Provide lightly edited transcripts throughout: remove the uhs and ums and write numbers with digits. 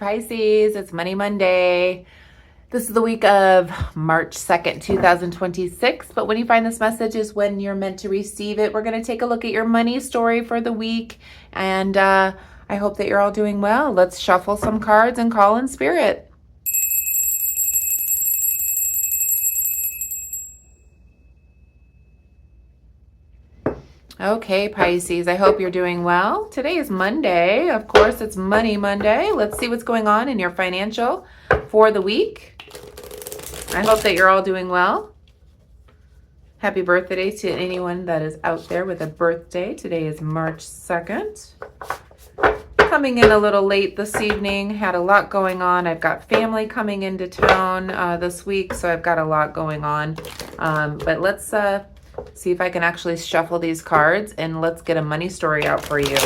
Pisces. It's Money Monday. This is the week of March 2nd, 2026. But when you find this message is when you're meant to receive it. We're going to take a look at your money story for the week. And I hope that you're all doing well. Let's shuffle some cards and call in spirit. Okay, Pisces, I hope you're doing well. Today is Monday. Of course, it's Money Monday. Let's see what's going on in your financial for the week. I hope that you're all doing well. Happy birthday to anyone that is out there with a birthday. Today is March 2nd. Coming in a little late this evening. Had a lot going on. I've got family coming into town this week, so I've got a lot going on. But let's see if I can actually shuffle these cards and let's get a money story out for you.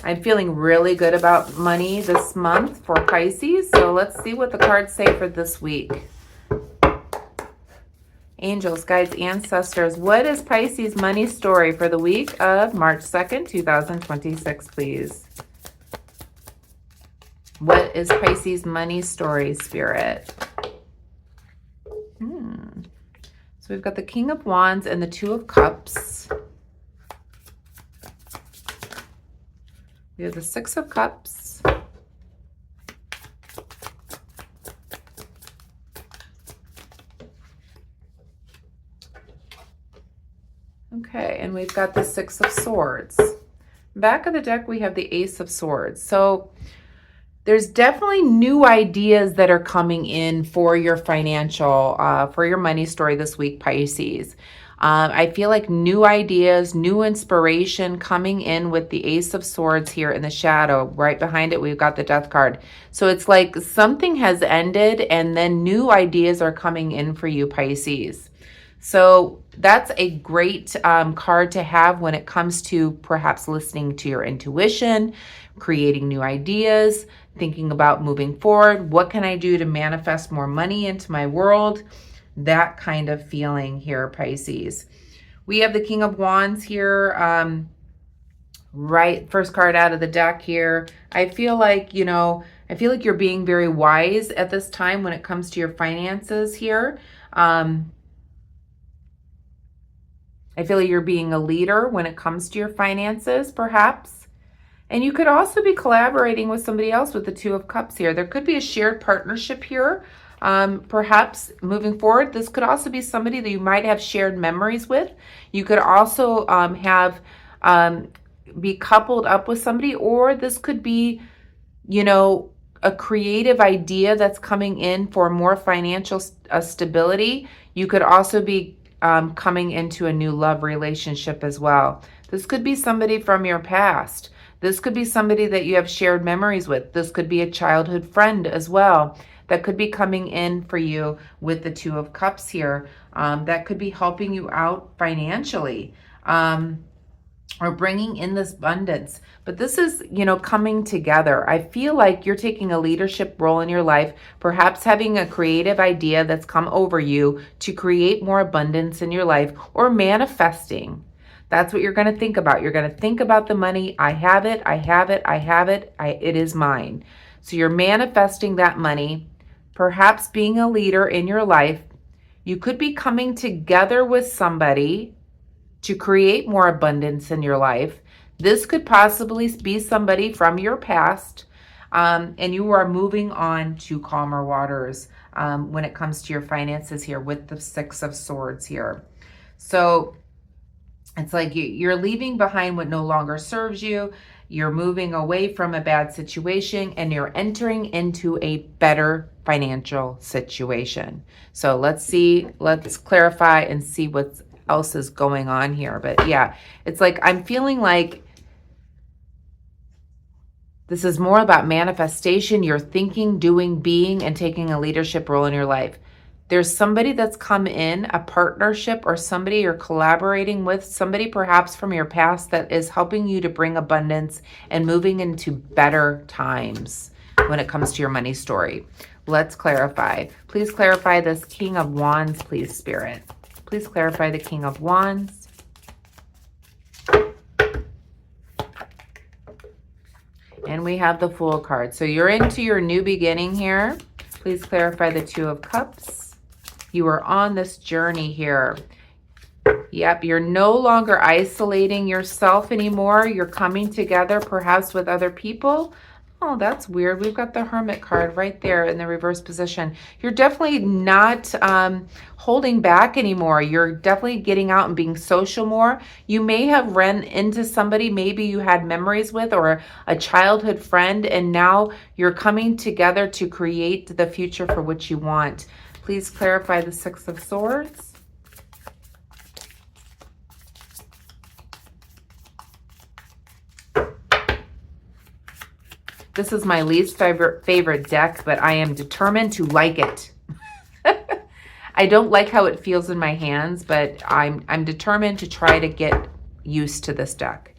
I'm feeling really good about money this month for Pisces, so let's see what the cards say for this week. Angels, guides, ancestors, what is Pisces' money story for the week of March 2nd, 2026, please? What is Pisces' money story, Spirit? So we've got the King of Wands and the Two of Cups. We have the Six of Cups. Okay, and we've got the Six of Swords. Back of the deck, we have the Ace of Swords. So there's definitely new ideas that are coming in for your financial, for your money story this week, Pisces. I feel like new ideas, new inspiration coming in with the Ace of Swords here in the shadow. Right behind it, we've got the Death card. So it's like something has ended and then new ideas are coming in for you, Pisces. So that's a great card to have when it comes to perhaps listening to your intuition, creating new ideas, thinking about moving forward. What can I do to manifest more money into my world? That kind of feeling here, Pisces. We have the King of Wands here, right, first card out of the deck here. I feel like, you're being very wise at this time when it comes to your finances here. I feel like you're being a leader when it comes to your finances, perhaps. And you could also be collaborating with somebody else with the Two of Cups here. There could be a shared partnership here, perhaps moving forward. This could also be somebody that you might have shared memories with. You could also be coupled up with somebody, or this could be, a creative idea that's coming in for more financial stability. You could also be coming into a new love relationship as well. This could be somebody from your past. This could be somebody that you have shared memories with. This could be a childhood friend as well that could be coming in for you with the Two of Cups here. That could be helping you out financially or bringing in this abundance. But this is, coming together. I feel like you're taking a leadership role in your life, perhaps having a creative idea that's come over you to create more abundance in your life or manifesting. That's what you're going to think about. You're going to think about the money. I have it. I have it. I have it. It is mine. So you're manifesting that money, perhaps being a leader in your life. You could be coming together with somebody to create more abundance in your life. This could possibly be somebody from your past, and you are moving on to calmer waters when it comes to your finances here with the Six of Swords here. So it's like you're leaving behind what no longer serves you. You're moving away from a bad situation and you're entering into a better financial situation. So let's clarify and see what else is going on here. But yeah, it's like I'm feeling like this is more about manifestation. You're thinking, doing, being, and taking a leadership role in your life. There's somebody that's come in, a partnership, or somebody you're collaborating with, somebody perhaps from your past that is helping you to bring abundance and moving into better times when it comes to your money story. Let's clarify. Please clarify this King of Wands, please, Spirit. Please clarify the King of Wands. And we have the Fool card. So you're into your new beginning here. Please clarify the Two of Cups. You are on this journey here. Yep, you're no longer isolating yourself anymore. You're coming together perhaps with other people. Oh, that's weird. We've got the Hermit card right there in the reverse position. You're definitely not holding back anymore. You're definitely getting out and being social more. You may have run into somebody maybe you had memories with or a childhood friend, and now you're coming together to create the future for which you want. Please clarify the Six of Swords. This is my least favorite deck, but I am determined to like it. I don't like how it feels in my hands, but I'm determined to try to get used to this deck.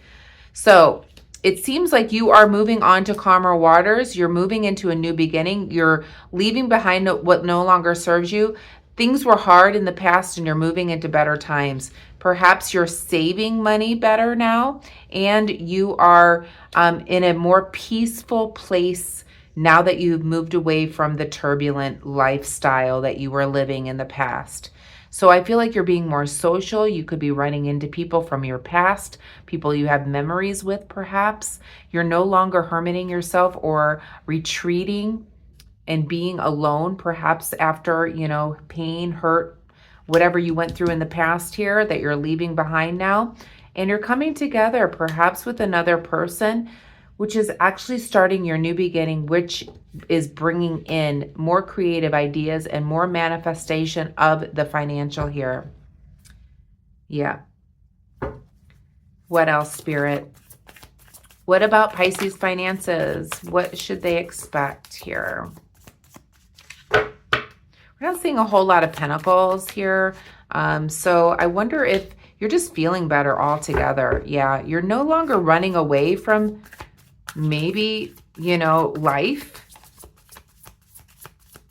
So it seems like you are moving on to calmer waters. You're moving into a new beginning. You're leaving behind what no longer serves you. Things were hard in the past and you're moving into better times. Perhaps you're saving money better now, and you are in a more peaceful place now that you've moved away from the turbulent lifestyle that you were living in the past. So I feel like you're being more social. You could be running into people from your past, people you have memories with perhaps. You're no longer hermiting yourself or retreating and being alone, perhaps after, pain, hurt, whatever you went through in the past here that you're leaving behind now. And you're coming together perhaps with another person, which is actually starting your new beginning, which is bringing in more creative ideas and more manifestation of the financial here. Yeah. What else, Spirit? What about Pisces finances? What should they expect here? We're not seeing a whole lot of pentacles here. So I wonder if you're just feeling better altogether. Yeah, you're no longer running away from maybe, life.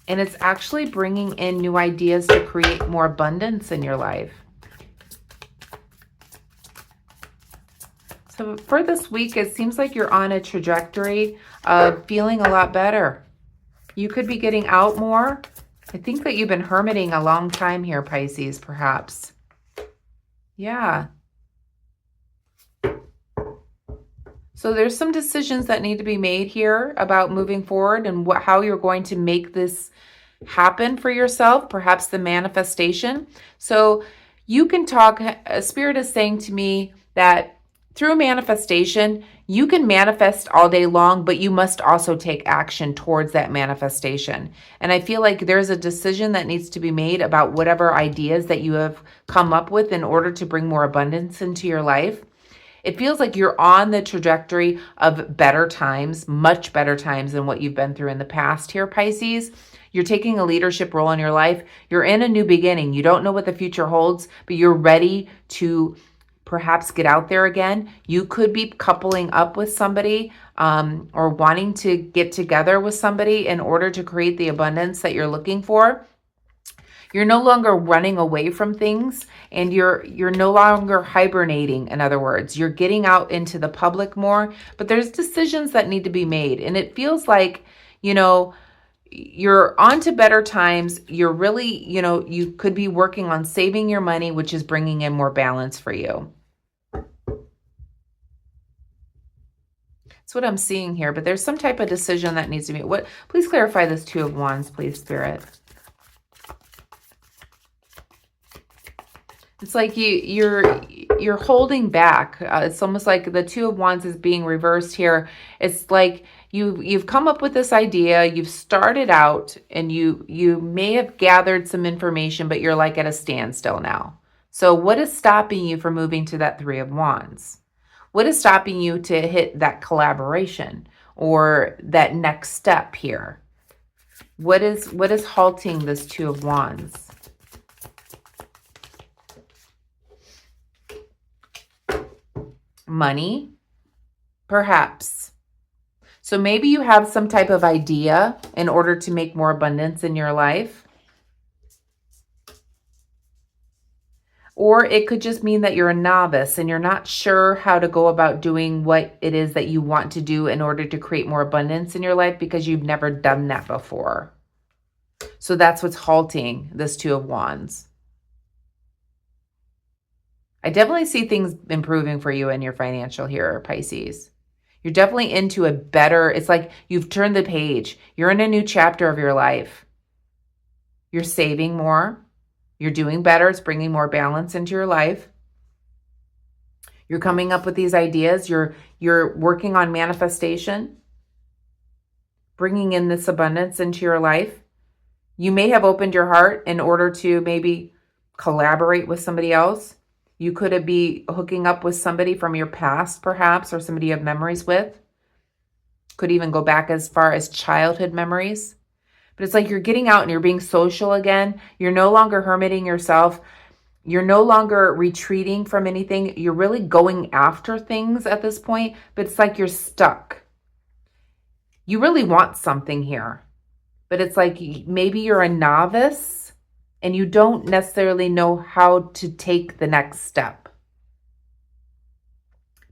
And it's actually bringing in new ideas to create more abundance in your life. So for this week, it seems like you're on a trajectory of feeling a lot better. You could be getting out more. I think that you've been hermiting a long time here, Pisces, perhaps. Yeah. So there's some decisions that need to be made here about moving forward and how you're going to make this happen for yourself, perhaps the manifestation. So you can talk, Spirit is saying to me that through manifestation, you can manifest all day long, but you must also take action towards that manifestation. And I feel like there's a decision that needs to be made about whatever ideas that you have come up with in order to bring more abundance into your life. It feels like you're on the trajectory of better times, much better times than what you've been through in the past here, Pisces. You're taking a leadership role in your life. You're in a new beginning. You don't know what the future holds, but you're ready to perhaps get out there again. You could be coupling up with somebody or wanting to get together with somebody in order to create the abundance that you're looking for. You're no longer running away from things, and you're no longer hibernating. In other words, you're getting out into the public more, but there's decisions that need to be made. And it feels like, you're on to better times. You're really, you could be working on saving your money, which is bringing in more balance for you. That's what I'm seeing here, but there's some type of decision that needs to be made. Please clarify this Two of Wands, please, Spirit. It's like you're holding back. It's almost like the Two of Wands is being reversed here. It's like you've come up with this idea, you've started out, and you may have gathered some information, but you're like at a standstill now. So what is stopping you from moving to that Three of Wands? What is stopping you to hit that collaboration or that next step here? What is halting this Two of Wands? Money, perhaps. So maybe you have some type of idea in order to make more abundance in your life. Or it could just mean that you're a novice and you're not sure how to go about doing what it is that you want to do in order to create more abundance in your life because you've never done that before. So that's what's halting this Two of Wands. I definitely see things improving for you in your financial here, Pisces. You're definitely into a better, it's like you've turned the page. You're in a new chapter of your life. You're saving more. You're doing better. It's bringing more balance into your life. You're coming up with these ideas. You're working on manifestation, bringing in this abundance into your life. You may have opened your heart in order to maybe collaborate with somebody else. You could be hooking up with somebody from your past, perhaps, or somebody you have memories with. Could even go back as far as childhood memories. But it's like you're getting out and you're being social again. You're no longer hermiting yourself. You're no longer retreating from anything. You're really going after things at this point, but it's like you're stuck. You really want something here, but it's like maybe you're a novice and you don't necessarily know how to take the next step.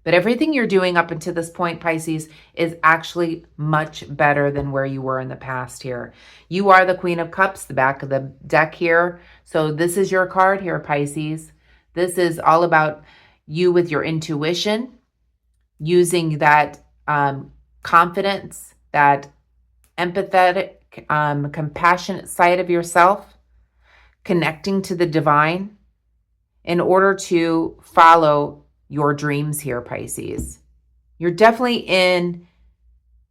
But everything you're doing up until this point, Pisces, is actually much better than where you were in the past here. You are the Queen of Cups, the back of the deck here. So this is your card here, Pisces. This is all about you with your intuition, using that confidence, that empathetic, compassionate side of yourself, connecting to the divine in order to follow your dreams here, Pisces. You're definitely in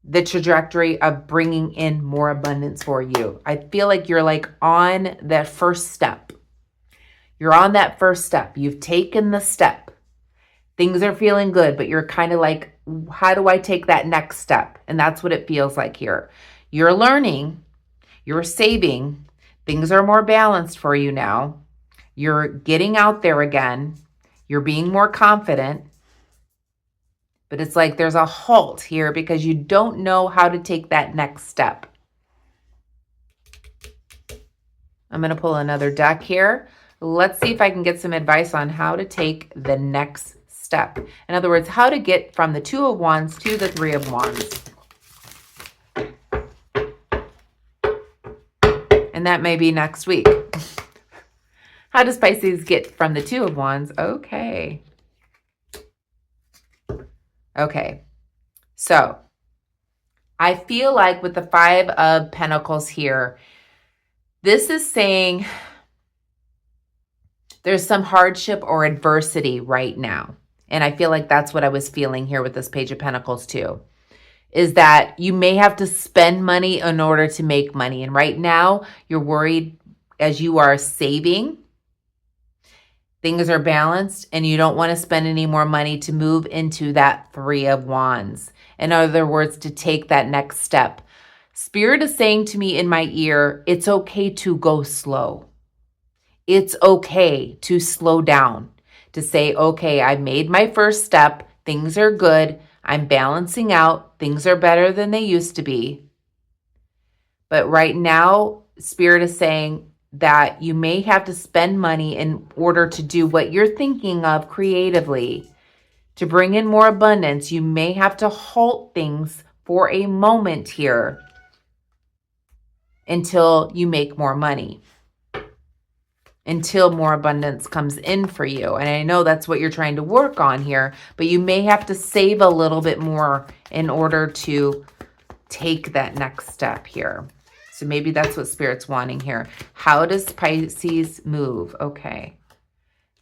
the trajectory of bringing in more abundance for you. I feel like you're like on that first step. You're on that first step. You've taken the step. Things are feeling good, but you're kind of like, how do I take that next step? And that's what it feels like here. You're learning, you're saving, things are more balanced for you now. You're getting out there again. You're being more confident, but it's like there's a halt here because you don't know how to take that next step. I'm going to pull another deck here. Let's see if I can get some advice on how to take the next step. In other words, how to get from the Two of Wands to the Three of Wands. And that may be next week. How does Pisces get from the Two of Wands? Okay. So I feel like with the Five of Pentacles here, this is saying there's some hardship or adversity right now. And I feel like that's what I was feeling here with this Page of Pentacles too, is that you may have to spend money in order to make money. And right now you're worried as you are saving. Things are balanced and you don't want to spend any more money to move into that Three of Wands. In other words, to take that next step. Spirit is saying to me in my ear, it's okay to go slow. It's okay to slow down, to say, okay, I made my first step. Things are good. I'm balancing out. Things are better than they used to be. But right now, Spirit is saying that you may have to spend money in order to do what you're thinking of creatively. To bring in more abundance, you may have to halt things for a moment here until you make more money, until more abundance comes in for you. And I know that's what you're trying to work on here, but you may have to save a little bit more in order to take that next step here. So maybe that's what Spirit's wanting here. How does Pisces move? Okay.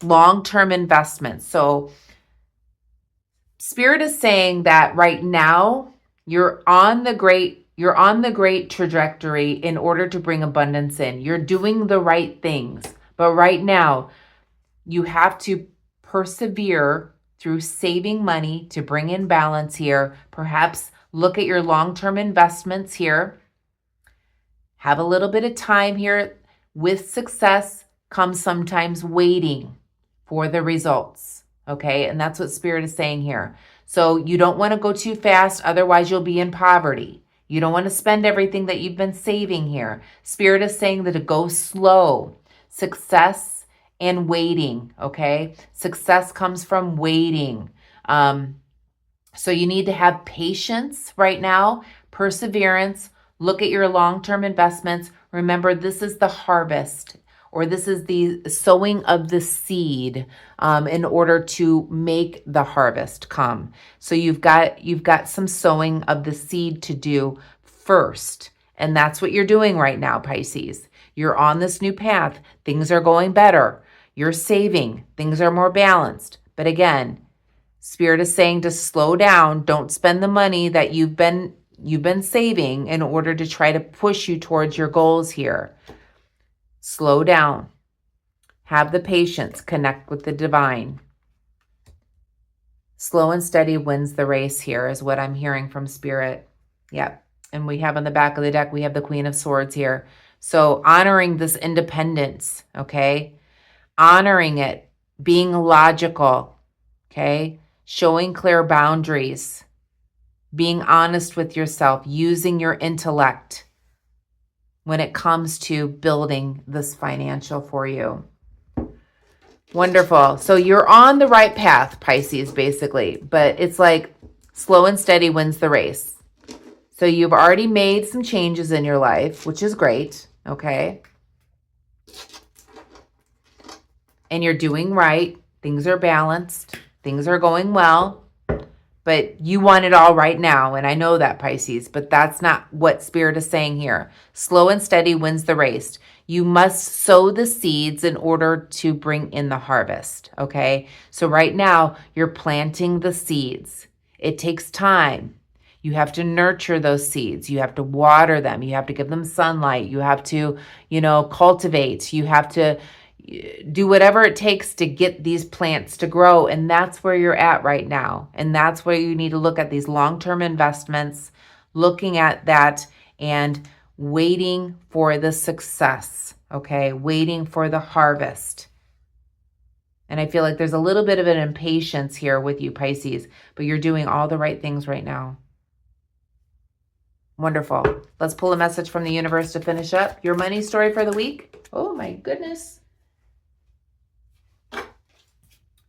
Long-term investments. So Spirit is saying that right now you're on the great trajectory in order to bring abundance in. You're doing the right things. But right now you have to persevere through saving money to bring in balance here. Perhaps look at your long-term investments here. Have a little bit of time here. With success comes sometimes waiting for the results. Okay, and that's what Spirit is saying here. So you don't want to go too fast, otherwise you'll be in poverty. You don't want to spend everything that you've been saving here. Spirit is saying that to go slow. Success and waiting, okay? Success comes from waiting. So you need to have patience right now, perseverance, look at your long-term investments. Remember, this is the harvest, or this is the sowing of the seed in order to make the harvest come. So you've got some sowing of the seed to do first. And that's what you're doing right now, Pisces. You're on this new path. Things are going better. You're saving. Things are more balanced. But again, Spirit is saying to slow down. Don't spend the money that you've been saving in order to try to push you towards your goals here. Slow down. Have the patience. Connect with the divine. Slow and steady wins the race here is what I'm hearing from Spirit. Yep. And we have on the back of the deck, we have the Queen of Swords here. So honoring this independence, okay? Honoring it. Being logical, okay? Showing clear boundaries, being honest with yourself, using your intellect when it comes to building this financial for you. Wonderful. So you're on the right path, Pisces, basically, but it's like slow and steady wins the race. So you've already made some changes in your life, which is great, okay? And you're doing right. Things are balanced. Things are going well, but you want it all right now. And I know that, Pisces, but that's not what Spirit is saying here. Slow and steady wins the race. You must sow the seeds in order to bring in the harvest, okay? So right now, you're planting the seeds. It takes time. You have to nurture those seeds. You have to water them. You have to give them sunlight. You have to, cultivate. You have to do whatever it takes to get these plants to grow. And that's where you're at right now. And that's where you need to look at these long-term investments, looking at that and waiting for the success, okay? Waiting for the harvest. And I feel like there's a little bit of an impatience here with you, Pisces, but you're doing all the right things right now. Wonderful. Let's pull a message from the universe to finish up. Your money story for the week. Oh my goodness.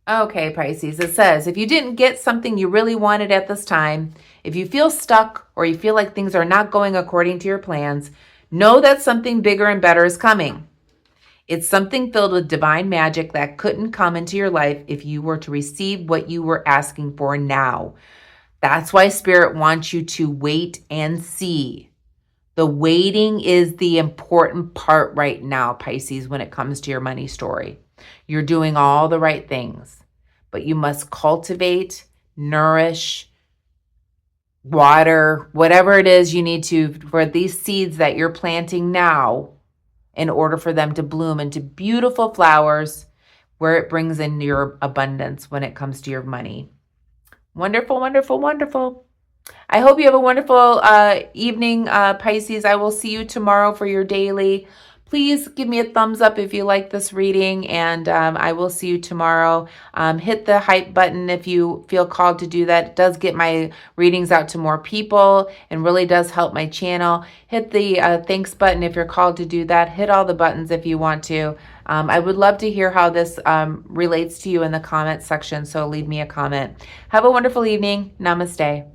Okay, Pisces, it says, if you didn't get something you really wanted at this time, if you feel stuck or you feel like things are not going according to your plans, know that something bigger and better is coming. It's something filled with divine magic that couldn't come into your life if you were to receive what you were asking for now. That's why Spirit wants you to wait and see. The waiting is the important part right now, Pisces, when it comes to your money story. You're doing all the right things, but you must cultivate, nourish, water, whatever it is you need to for these seeds that you're planting now in order for them to bloom into beautiful flowers where it brings in your abundance when it comes to your money. Wonderful, wonderful, wonderful. I hope you have a wonderful evening, Pisces. I will see you tomorrow for your daily. Please give me a thumbs up if you like this reading, and I will see you tomorrow. Hit the hype button if you feel called to do that. It does get my readings out to more people and really does help my channel. Hit the thanks button if you're called to do that. Hit all the buttons if you want to. I would love to hear how this relates to you in the comment section, so leave me a comment. Have a wonderful evening. Namaste.